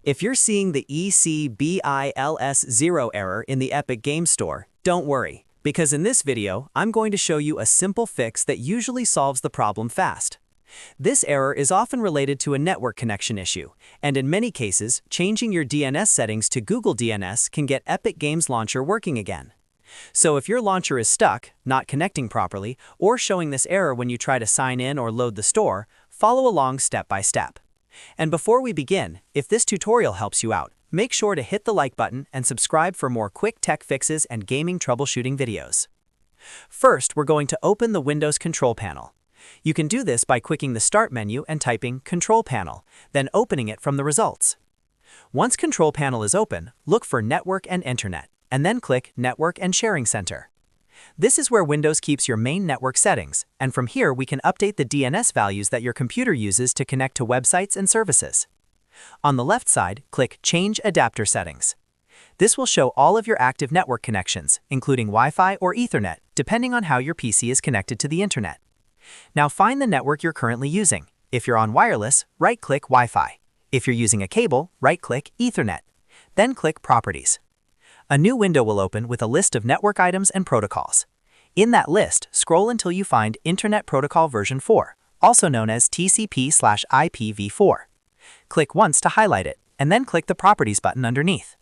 If you're seeing the EC-BI-LS-0 error in the Epic Games Store, don't worry, because in this video, I'm going to show you a simple fix that usually solves the problem fast. This error is often related to a network connection issue, and in many cases, changing your DNS settings to Google DNS can get Epic Games Launcher working again. So if your launcher is stuck, not connecting properly, or showing this error when you try to sign in or load the store, follow along step by step. And before we begin, if this tutorial helps you out, make sure to hit the like button and subscribe for more quick tech fixes and gaming troubleshooting videos. First, we're going to open the Windows Control Panel. You can do this by clicking the Start menu and typing Control Panel, then opening it from the results. Once Control Panel is open, look for Network and Internet, and then click Network and Sharing Center. This is where Windows keeps your main network settings, and from here we can update the DNS values that your computer uses to connect to websites and services. On the left side, click Change Adapter Settings. This will show all of your active network connections, including Wi-Fi or Ethernet, depending on how your PC is connected to the Internet. Now find the network you're currently using. If you're on wireless, right-click Wi-Fi. If you're using a cable, right-click Ethernet. Then click Properties. A new window will open with a list of network items and protocols. In that list, scroll until you find Internet Protocol version 4, also known as TCP/IPv4. Click once to highlight it, and then click the Properties button underneath.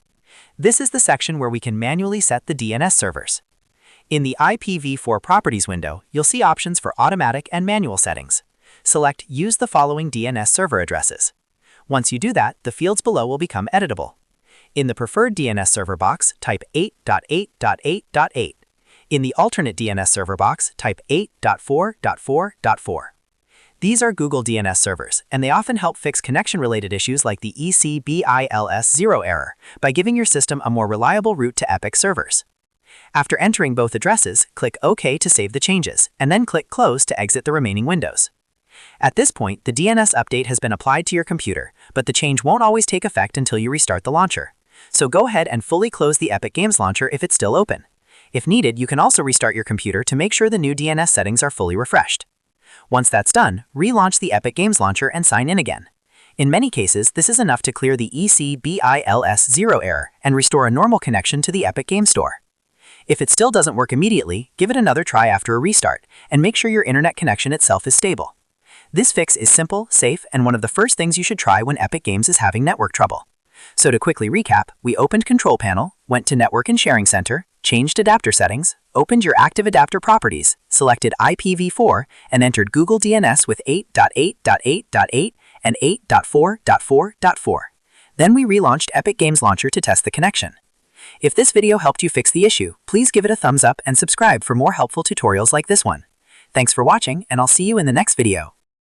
This is the section where we can manually set the DNS servers. In the IPv4 Properties window, you'll see options for automatic and manual settings. Select Use the following DNS server addresses. Once you do that, the fields below will become editable. In the preferred DNS server box, type 8.8.8.8. In the alternate DNS server box, type 8.4.4.4. These are Google DNS servers, and they often help fix connection-related issues like the EC-BI-LS-0 error by giving your system a more reliable route to Epic servers. After entering both addresses, click OK to save the changes, and then click Close to exit the remaining windows. At this point, the DNS update has been applied to your computer, but the change won't always take effect until you restart the launcher. So go ahead and fully close the Epic Games Launcher if it's still open. If needed, you can also restart your computer to make sure the new DNS settings are fully refreshed. Once that's done, relaunch the Epic Games Launcher and sign in again. In many cases, this is enough to clear the EC-BI-LS-0 error and restore a normal connection to the Epic Games Store. If it still doesn't work immediately, give it another try after a restart, and make sure your internet connection itself is stable. This fix is simple, safe, and one of the first things you should try when Epic Games is having network trouble. So to quickly recap, we opened Control Panel, went to Network and Sharing Center, changed adapter settings, opened your active adapter properties, selected IPv4, and entered Google DNS with 8.8.8.8 and 8.4.4.4. Then we relaunched Epic Games Launcher to test the connection. If this video helped you fix the issue, please give it a thumbs up and subscribe for more helpful tutorials like this one. Thanks for watching, and I'll see you in the next video.